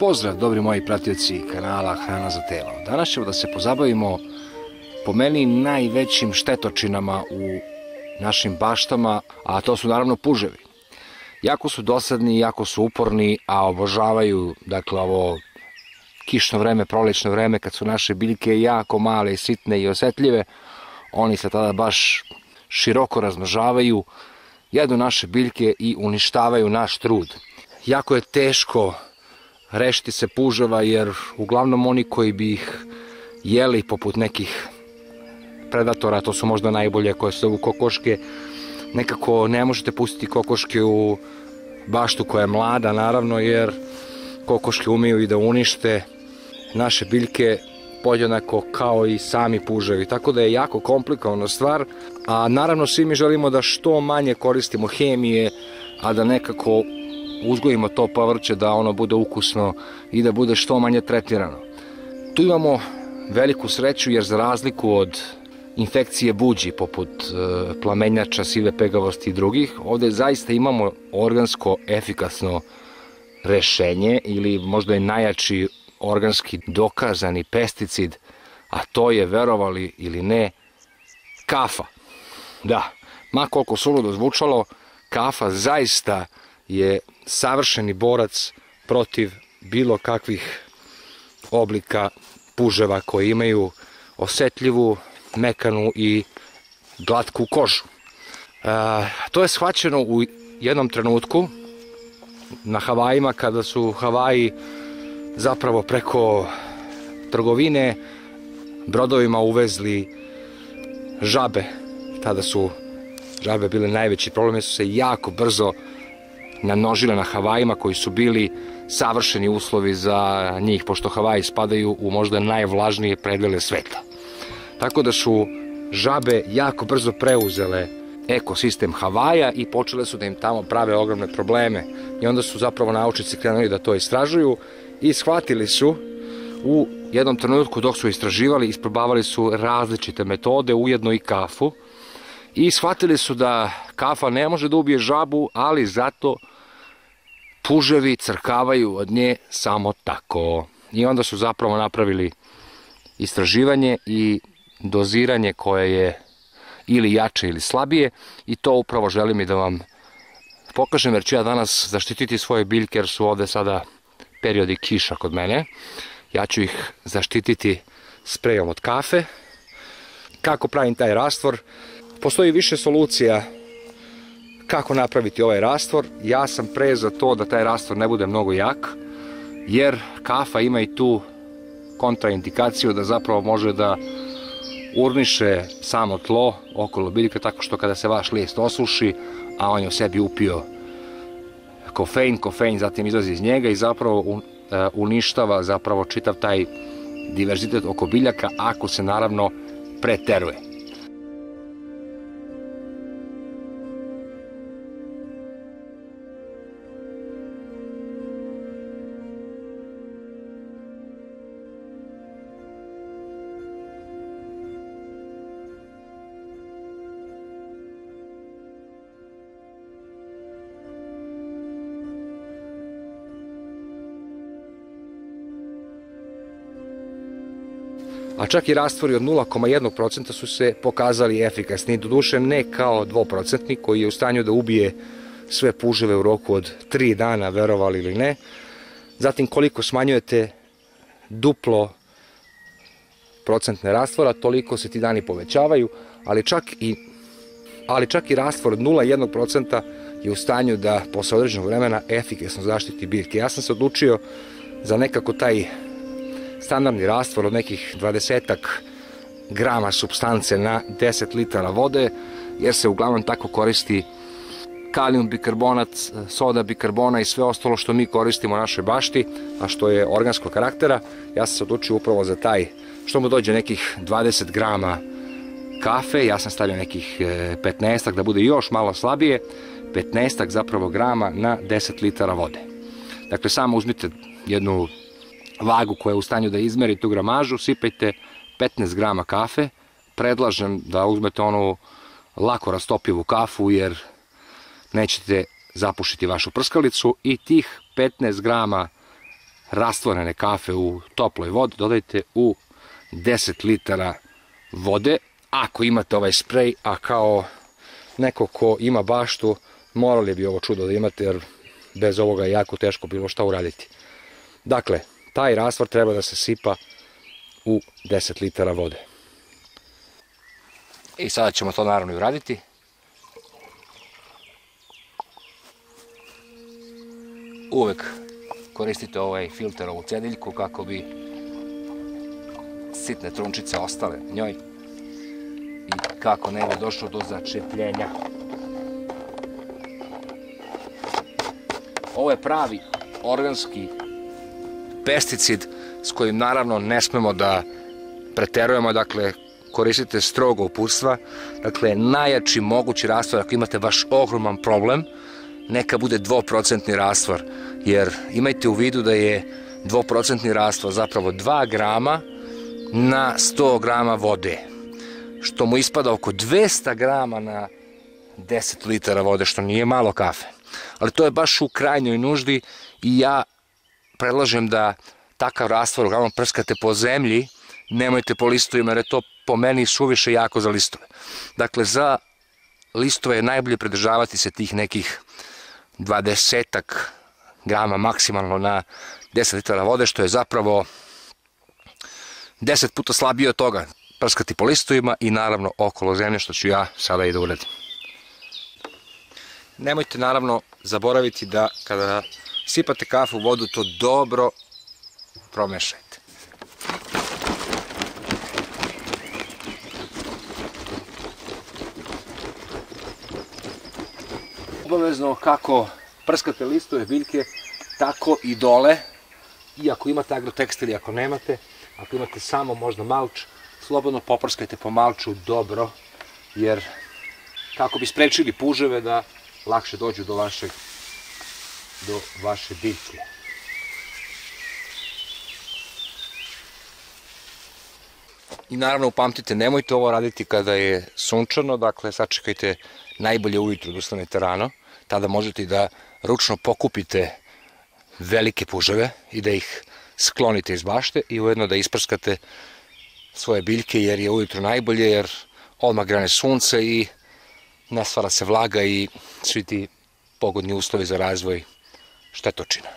Pozdrav, dobri moji pratioci kanala Hrana za telo. Danas ćemo da se pozabavimo po meni najvećim štetočinama u našim baštama, a to su naravno puževi. Jako su dosadni, jako su uporni, a obožavaju, dakle, ovo kišno vreme, prolećno vreme, kad su naše biljke jako male, sitne i osetljive. Oni se tada baš široko razmnožavaju, jedu naše biljke i uništavaju naš trud. Jako je teško rešiti se puževa, jer uglavnom oni koji bi ih jeli, poput nekih predatora, to su možda najbolje, koje se zovu kokoške, nekako ne možete pustiti kokoške u baštu koja je mlada, naravno, jer kokoške umeju i da unište naše biljke podjednako kao i sami puževi, tako da je jako komplikovana stvar, a naravno svi mi želimo da što manje koristimo hemije, a da nekako uzgojimo to povrće, da ono bude ukusno i da bude što manje tretirano. Tu imamo veliku sreću, jer za razliku od infekcije buđi poput plamenjača, sive pegavosti i drugih, ovde zaista imamo organsko efikasno rešenje, ili možda i najjači organski dokazani pesticid, a to je, verovali ili ne, kafa. Da, ma koliko suludo zvučalo, kafa zaista je savršeni borac protiv bilo kakvih oblika puževa koji imaju osetljivu, mekanu i glatku kožu. To je shvaćeno u jednom trenutku na Havajima, kada su Havaji zapravo preko trgovine brodovima uvezli žabe. Tada su žabe bile najveći problem, jer su se jako brzo namnožile na Havajima, koji su bili savršeni uslovi za njih, pošto Havaji spadaju u možda najvlažnije predele sveta. Tako da su žabe jako brzo preuzele ekosistem Havaja i počele su da im tamo prave ogromne probleme. I onda su zapravo naučnici krenuli da to istražuju i shvatili su u jednom trenutku, dok su istraživali, isprobavali su različite metode, ujedno i kafu, i shvatili su da kafa ne može da ubije žabu, ali zato puževi crkavaju od nje samo tako. I onda su zapravo napravili istraživanje i doziranje koje je ili jače ili slabije, i to upravo želim i da vam pokažem, jer ću ja danas zaštititi svoje biljke, jer su ovde sada periodi kiša kod mene. Ja ću ih zaštititi sprejom od kafe. Kako pravim taj rastvor? Postoji više solucija kako napraviti ovaj rastvor. Ja sam pre za to da taj rastvor ne bude mnogo jak, jer kafa ima i tu kontraindikaciju da zapravo može da urniše samo tlo okolo biljke, tako što kada se vaš list osuši, a on je u sebi upio kofein zatim izlazi iz njega i zapravo uništava zapravo čitav taj diverzitet oko biljaka, ako se naravno preteruje. A čak i rastvori od 0,1% su se pokazali efikasni, doduše ne kao 2% koji je u stanju da ubije sve puževe u roku od 3 dana, verovali ili ne. Zatim, koliko smanjujete duplo procentne rastvora, toliko se ti dani povećavaju, ali čak i rastvor od 0,1% je u stanju da posle određenog vremena efikasno zaštiti biljke. Ja sam se odlučio za nekako taj standardni rastvor od nekih 20 grama supstance na 10 litara vode, jer se uglavnom tako koristi kalijum bikarbonat, soda bikarbona i sve ostalo što mi koristimo u našoj bašti, a što je organskog karaktera. Ja sam se odlučio upravo za taj, što mu dođe nekih 20 grama kafe, ja sam stavio nekih 15, da bude još malo slabije, 15 zapravo grama na 10 litara vode. Dakle, samo uzmite jednu vagu koja je u stanju da izmeri tu gramažu, sipajte 15 grama kafe, predlažem da uzmete onu lako rastopivu kafu, jer nećete zapušiti vašu prskalicu, i tih 15 grama rastvorene kafe u toploj vodi dodajte u 10 litara vode. Ako imate ovaj sprej, a kao neko ko ima baštu, morali bi ovo čudo da imate, jer bez ovoga je jako teško bilo šta uraditi. Dakle, taj rastvor treba da se sipa u 10 litara vode. I sada ćemo to naravno i uraditi. Uvek koristite ovaj filter, ovu cediljku, kako bi sitne trunčice ostale njoj i kako ne bi došlo do začepljenja. Ovo je pravi organski pesticid s kojim naravno ne smemo da preterujemo, dakle koristite strogo uputstva, dakle najjači mogući rastvor. Ako imate baš ogroman problem, neka bude 2% rastvor, jer imajte u vidu da je 2% rastvor zapravo 2 grama na 100 grama vode, što mu ispada oko 200 grama na 10 litara vode, što nije malo kafe. Ali to je baš u krajnjoj nuždi i ja predlažem da takav rastvor uglavnom prskate po zemlji, nemojte po listovima, jer je to po meni suviše jako za listove. Dakle, za listove je najbolje pridržavati se tih nekih 20 grama maksimalno na 10 litara vode, što je zapravo 10 puta slabije od toga. Prskati po listovima i naravno okolo zemlje, što ću ja sada i da uradim. Nemojte naravno zaboraviti da kada sipate kafu u vodu, to dobro promešajte. Obavezno kako prskate listove, biljke, tako i dole. I ako imate agrotekstil, ako nemate, ako imate samo možda malč, slobodno poprskajte po malču dobro, jer kako bi sprečili puževe da lakše dođu do vaše biljke. I naravno upamtite, nemojte ovo raditi kada je sunčano, dakle sačekajte najbolje ujutru da ustanete rano, tada možete i da ručno pokupite velike puževe i da ih sklonite iz bašte i ujedno da isprskate svoje biljke, jer je ujutru najbolje, jer odmah grane sunce i ne stvara se vlaga i svi ti pogodni uslovi za razvoj štetočina.